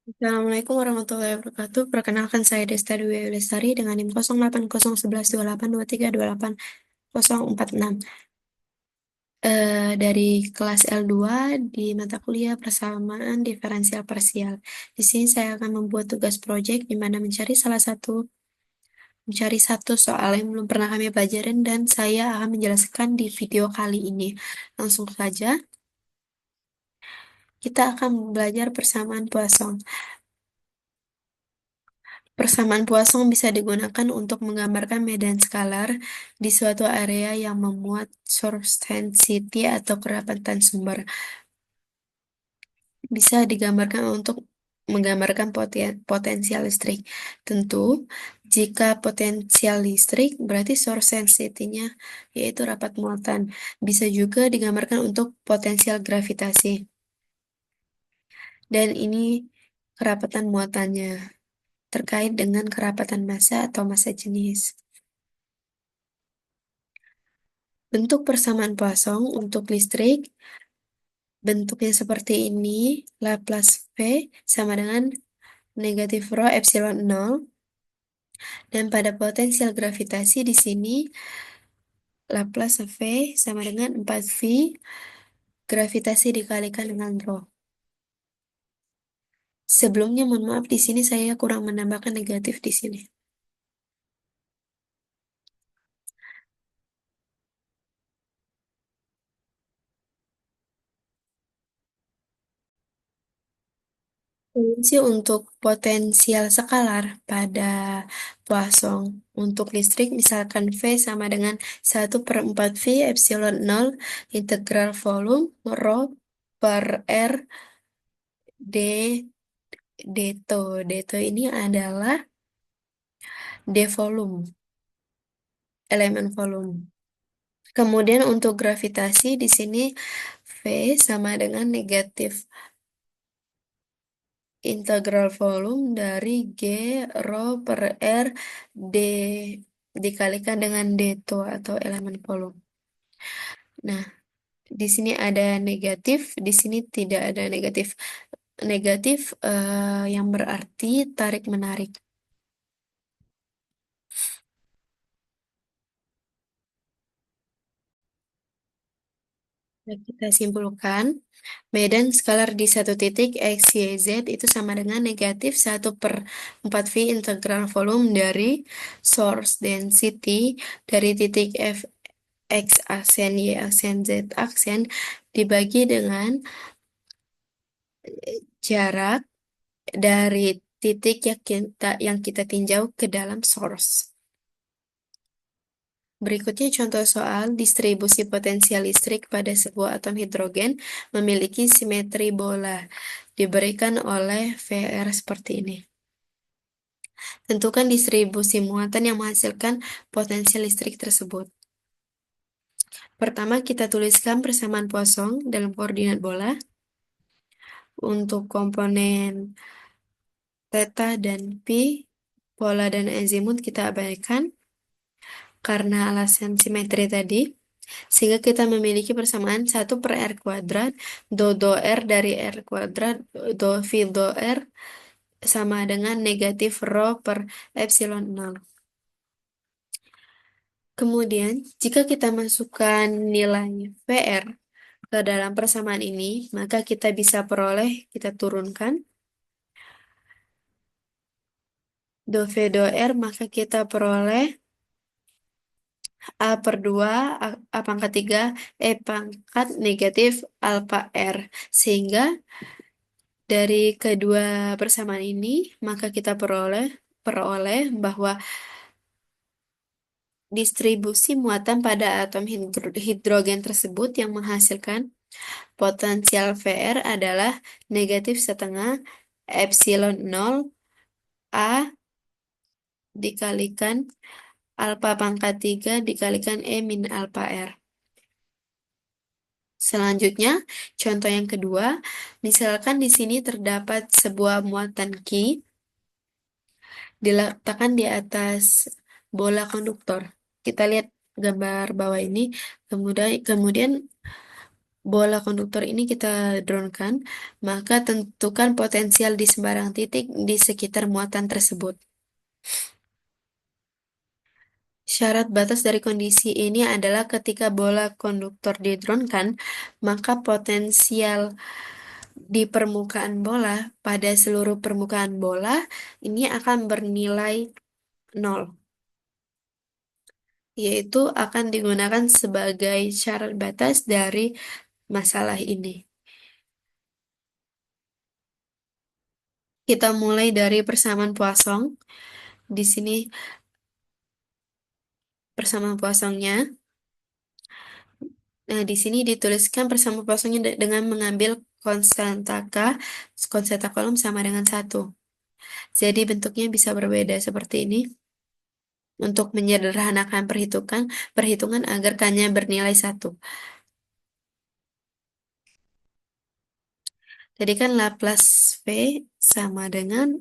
Assalamualaikum warahmatullahi wabarakatuh. Perkenalkan saya Desta Dwi Lestari dengan NIM 080112828046. Dari kelas L2 di mata kuliah persamaan diferensial parsial. Di sini saya akan membuat tugas proyek di mana mencari satu soal yang belum pernah kami pelajarin dan saya akan menjelaskan di video kali ini. Langsung saja, kita akan belajar persamaan Poisson. Persamaan Poisson bisa digunakan untuk menggambarkan medan skalar di suatu area yang memuat source density atau kerapatan sumber. Bisa digambarkan untuk menggambarkan potensial listrik. Tentu, jika potensial listrik berarti source density-nya yaitu rapat muatan. Bisa juga digambarkan untuk potensial gravitasi. Dan ini kerapatan muatannya terkait dengan kerapatan massa atau massa jenis. Bentuk persamaan Poisson untuk listrik bentuknya seperti ini. Laplace V sama dengan negatif rho epsilon 0. Dan pada potensial gravitasi di sini Laplace V sama dengan 4V gravitasi dikalikan dengan rho. Sebelumnya mohon maaf di sini saya kurang menambahkan negatif di sini. Fungsi untuk potensial skalar pada Poisson untuk listrik misalkan V sama dengan 1/4V epsilon 0 integral volume rho per R d deto. Deto ini adalah d volume, elemen volume. Kemudian untuk gravitasi di sini V sama dengan negatif integral volume dari G rho per R D dikalikan dengan Dto atau elemen volume. Nah, di sini ada negatif, di sini tidak ada negatif. Negatif yang berarti tarik-menarik. Nah, kita simpulkan, medan skalar di satu titik X, Y, Z itu sama dengan negatif 1/4V integral volume dari source density dari titik F X aksen, Y aksen, Z aksen dibagi dengan jarak dari titik yang kita tinjau ke dalam source. Berikutnya contoh soal distribusi potensial listrik pada sebuah atom hidrogen memiliki simetri bola. Diberikan oleh VR seperti ini. Tentukan distribusi muatan yang menghasilkan potensial listrik tersebut. Pertama, kita tuliskan persamaan Poisson dalam koordinat bola. Untuk komponen theta dan pi, pola dan azimut kita abaikan karena alasan simetri tadi. Sehingga kita memiliki persamaan 1/r², do R dari R kuadrat, do V do R sama dengan negatif rho per epsilon 0. Kemudian, jika kita masukkan nilai VR ke dalam persamaan ini, maka kita bisa peroleh, kita turunkan do V do R, maka kita peroleh A/2, A pangkat 3, E pangkat negatif alfa R. Sehingga dari kedua persamaan ini, maka kita peroleh bahwa distribusi muatan pada atom hidrogen tersebut yang menghasilkan potensial VR adalah negatif setengah epsilon 0 A dikalikan alfa pangkat 3 dikalikan E min alfa R. Selanjutnya, contoh yang kedua, misalkan di sini terdapat sebuah muatan Q diletakkan di atas bola konduktor. Kita lihat gambar bawah ini, kemudian bola konduktor ini kita drone-kan, maka tentukan potensial di sembarang titik di sekitar muatan tersebut. Syarat batas dari kondisi ini adalah ketika bola konduktor didronkan, maka potensial di permukaan bola pada seluruh permukaan bola ini akan bernilai nol, yaitu akan digunakan sebagai syarat batas dari masalah ini. Kita mulai dari persamaan Poisson. Di sini persamaan Poissonnya. Nah, di sini dituliskan persamaan Poissonnya dengan mengambil konstanta K, konstanta kolom sama dengan 1. Jadi bentuknya bisa berbeda seperti ini untuk menyederhanakan perhitungan agar K-nya bernilai 1. Jadi kan Laplace V sama dengan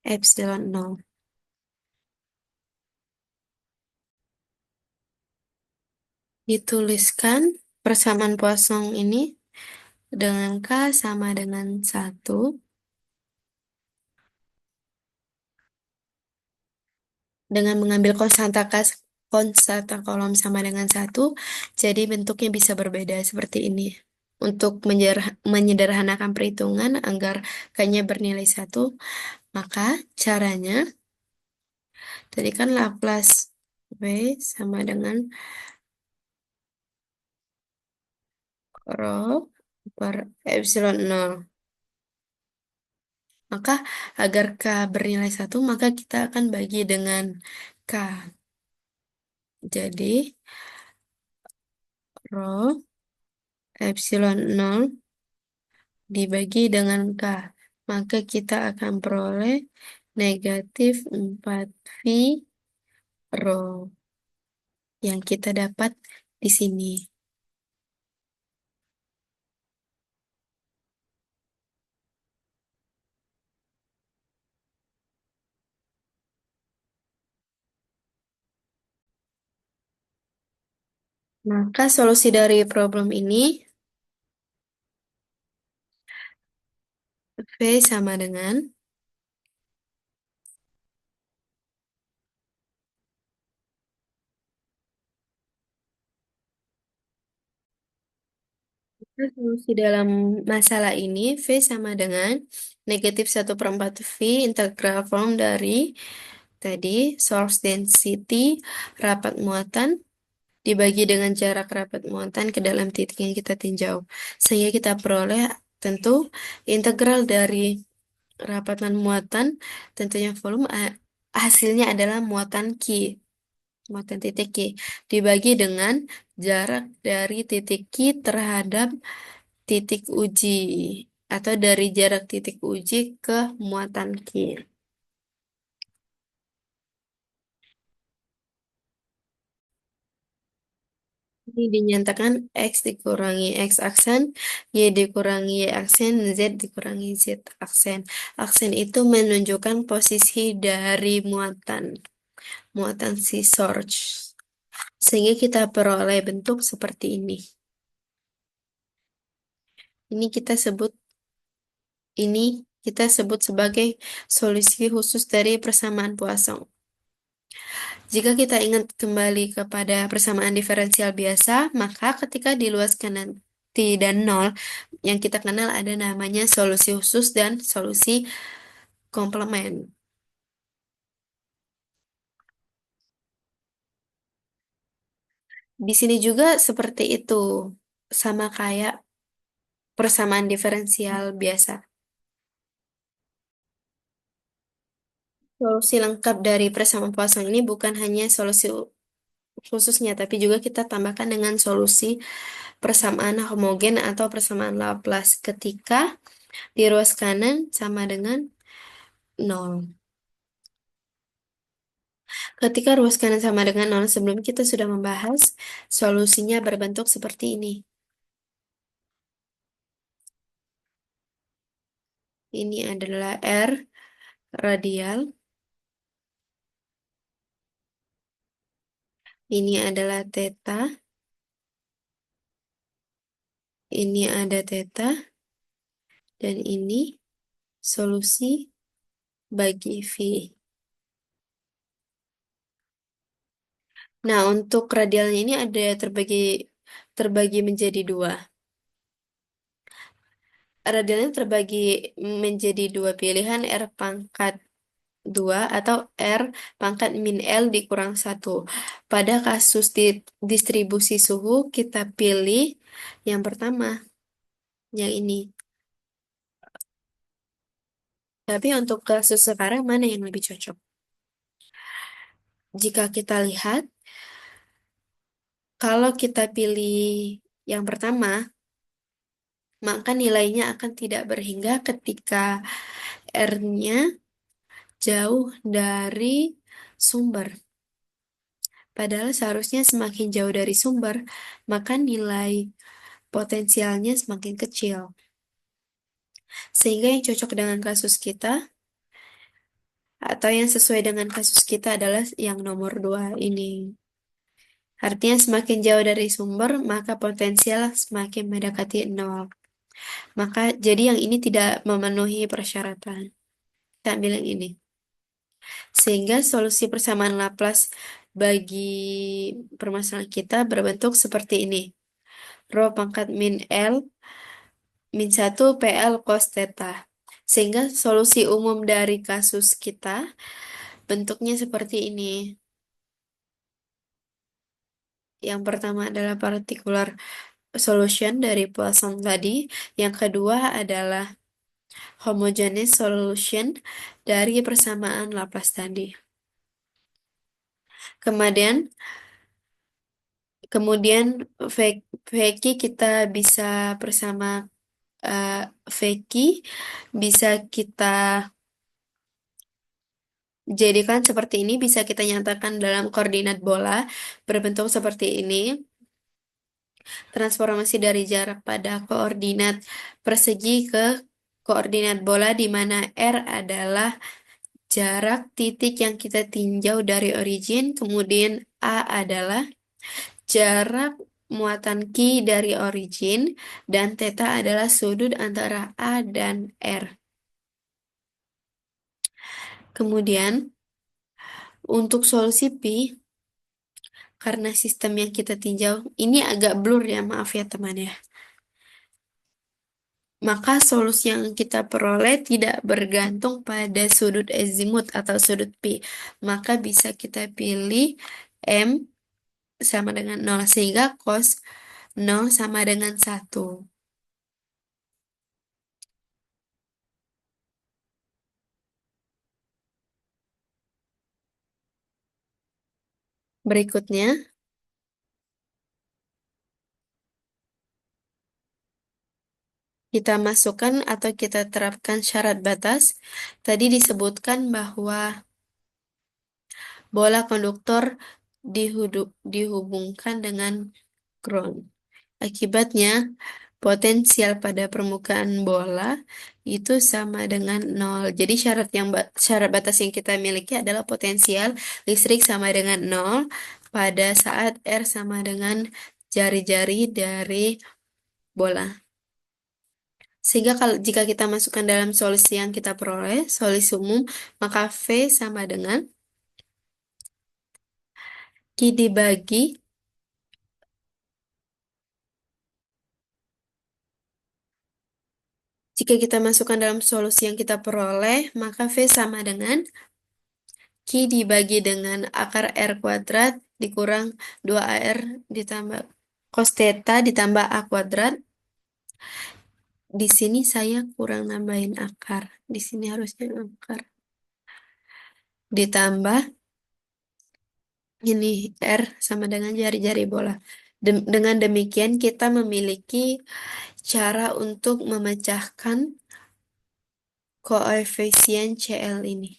epsilon 0. Dituliskan persamaan Poisson ini dengan K sama dengan 1 dengan mengambil konstanta kolom sama dengan 1, jadi bentuknya bisa berbeda seperti ini. Untuk menyederhanakan perhitungan agar K-nya bernilai 1, maka caranya, tadi kan Laplace V sama dengan rho per epsilon 0. Maka agar K bernilai 1, maka kita akan bagi dengan K. Jadi, rho epsilon 0 dibagi dengan K. Maka kita akan peroleh negatif 4V rho yang kita dapat di sini. Maka solusi dari problem ini V sama dengan solusi dalam masalah ini V sama dengan negatif 1/4 V integral form dari tadi source density rapat muatan dibagi dengan jarak rapat muatan ke dalam titik yang kita tinjau. Sehingga kita peroleh tentu integral dari rapatan muatan, tentunya volume, hasilnya adalah muatan Q, muatan titik Q, dibagi dengan jarak dari titik Q terhadap titik uji, atau dari jarak titik uji ke muatan Q. Ini dinyatakan X dikurangi X aksen, Y dikurangi Y aksen, Z dikurangi Z aksen. Aksen itu menunjukkan posisi dari muatan si source. Sehingga kita peroleh bentuk seperti ini. Ini kita sebut ini kita sebut sebagai solusi khusus dari persamaan Poisson. Jika kita ingat kembali kepada persamaan diferensial biasa, maka ketika diluaskan nanti dan nol, yang kita kenal ada namanya solusi khusus dan solusi komplement. Di sini juga seperti itu, sama kayak persamaan diferensial biasa. Solusi lengkap dari persamaan Poisson ini bukan hanya solusi khususnya, tapi juga kita tambahkan dengan solusi persamaan homogen atau persamaan Laplace ketika di ruas kanan sama dengan 0. Ketika ruas kanan sama dengan 0, sebelum kita sudah membahas, solusinya berbentuk seperti ini. Ini adalah R radial. Ini adalah theta. ini ada theta, dan ini solusi bagi V. Nah, untuk radialnya ini ada terbagi menjadi dua. Radialnya terbagi menjadi dua pilihan, R pangkat 2 atau R pangkat min L dikurang 1. Pada kasus distribusi suhu, kita pilih yang pertama, yang ini. Tapi untuk kasus sekarang, mana yang lebih cocok? Jika kita lihat, kalau kita pilih yang pertama, maka nilainya akan tidak berhingga ketika R-nya jauh dari sumber. Padahal seharusnya semakin jauh dari sumber, maka nilai potensialnya semakin kecil. Sehingga yang cocok dengan kasus kita, atau yang sesuai dengan kasus kita adalah yang nomor 2 ini. Artinya semakin jauh dari sumber, maka potensial semakin mendekati 0. Maka jadi yang ini tidak memenuhi persyaratan. Kita ambil yang ini. Sehingga solusi persamaan Laplace bagi permasalahan kita berbentuk seperti ini. Rho pangkat min L min 1 PL cos theta. Sehingga solusi umum dari kasus kita bentuknya seperti ini. Yang pertama adalah particular solution dari Poisson tadi. Yang kedua adalah homogeneous solution dari persamaan Laplace tadi. Kemudian kemudian Veki kita bisa bersama Veki bisa kita jadikan seperti ini, bisa kita nyatakan dalam koordinat bola berbentuk seperti ini. Transformasi dari jarak pada koordinat persegi ke koordinat bola di mana R adalah jarak titik yang kita tinjau dari origin, kemudian A adalah jarak muatan Q dari origin, dan theta adalah sudut antara A dan R. Kemudian, untuk solusi Pi, karena sistem yang kita tinjau, ini agak blur ya, maaf ya teman ya. Maka solusi yang kita peroleh tidak bergantung pada sudut azimut atau sudut Pi. Maka bisa kita pilih M sama dengan 0, sehingga cos 0 sama dengan 1. Berikutnya, kita masukkan atau kita terapkan syarat batas. Tadi disebutkan bahwa bola konduktor dihubungkan dengan ground. Akibatnya, potensial pada permukaan bola itu sama dengan 0. Jadi syarat batas yang kita miliki adalah potensial listrik sama dengan 0 pada saat R sama dengan jari-jari dari bola. Sehingga jika kita masukkan dalam solusi yang kita peroleh, solusi umum, maka V sama dengan Q dibagi jika kita masukkan dalam solusi yang kita peroleh, maka V sama dengan Q dibagi dengan akar R kuadrat dikurang 2AR ditambah cos theta ditambah A kuadrat. Di sini saya kurang nambahin akar. Di sini harusnya akar. Ditambah ini R sama dengan jari-jari bola. Dengan demikian kita memiliki cara untuk memecahkan koefisien CL ini.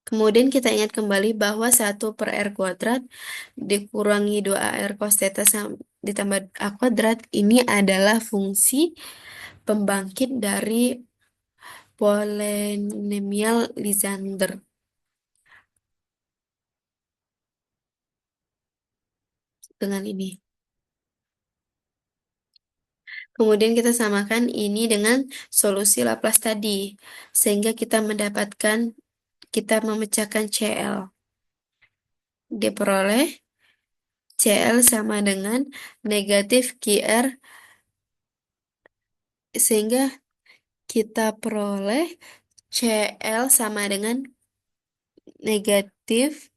Kemudian kita ingat kembali bahwa 1 per R kuadrat dikurangi 2AR cos theta ditambah A kuadrat ini adalah fungsi pembangkit dari polinomial Lysander. Dengan ini. Kemudian kita samakan ini dengan solusi Laplace tadi, sehingga kita memecahkan CL. Diperoleh CL sama dengan negatif QR, sehingga kita peroleh CL sama dengan negatif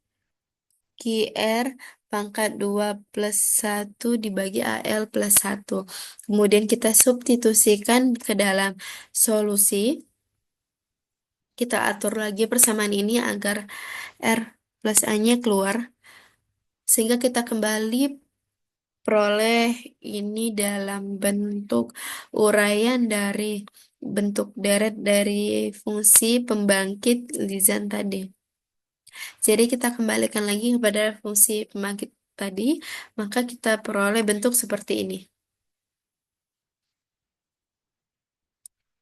QR pangkat 2 plus 1 dibagi AL plus 1. Kemudian kita substitusikan ke dalam solusi. Kita atur lagi persamaan ini agar R plus A-nya keluar. Sehingga kita kembali peroleh ini dalam bentuk uraian dari bentuk deret dari fungsi pembangkit Lizan tadi. Jadi kita kembalikan lagi kepada fungsi pembangkit tadi, maka kita peroleh bentuk seperti ini.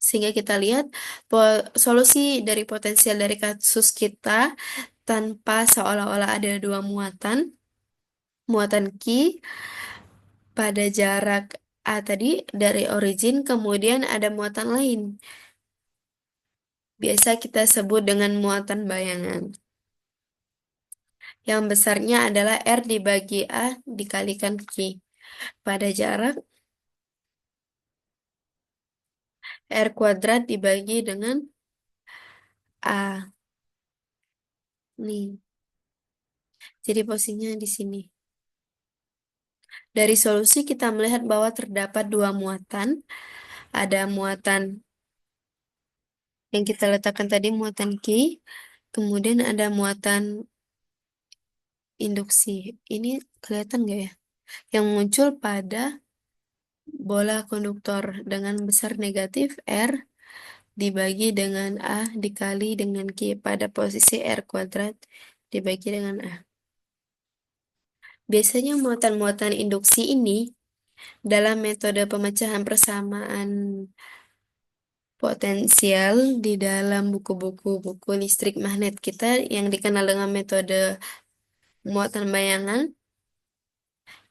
Sehingga kita lihat solusi dari potensial dari kasus kita tanpa seolah-olah ada dua muatan. Muatan Q pada jarak A tadi dari origin, kemudian ada muatan lain. Biasa kita sebut dengan muatan bayangan. Yang besarnya adalah R dibagi A dikalikan Q. Pada jarak R kuadrat dibagi dengan A. Nih. Jadi posisinya di sini. Dari solusi kita melihat bahwa terdapat dua muatan. Ada muatan yang kita letakkan tadi, muatan Q. Kemudian ada muatan induksi. Ini kelihatan nggak ya? Yang muncul pada bola konduktor dengan besar negatif R dibagi dengan A dikali dengan Q pada posisi R kuadrat dibagi dengan A. Biasanya muatan-muatan induksi ini dalam metode pemecahan persamaan potensial di dalam buku listrik magnet kita yang dikenal dengan metode muatan bayangan,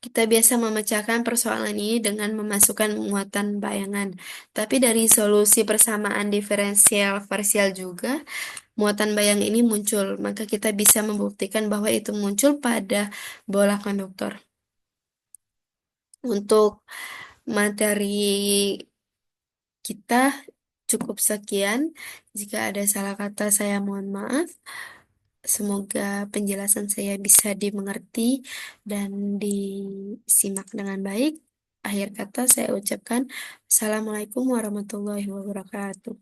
kita biasa memecahkan persoalan ini dengan memasukkan muatan bayangan. Tapi dari solusi persamaan diferensial parsial juga, muatan bayang ini muncul. Maka kita bisa membuktikan bahwa itu muncul pada bola konduktor. Untuk materi kita cukup sekian. Jika ada salah kata, saya mohon maaf. Semoga penjelasan saya bisa dimengerti dan disimak dengan baik. Akhir kata saya ucapkan Assalamualaikum warahmatullahi wabarakatuh.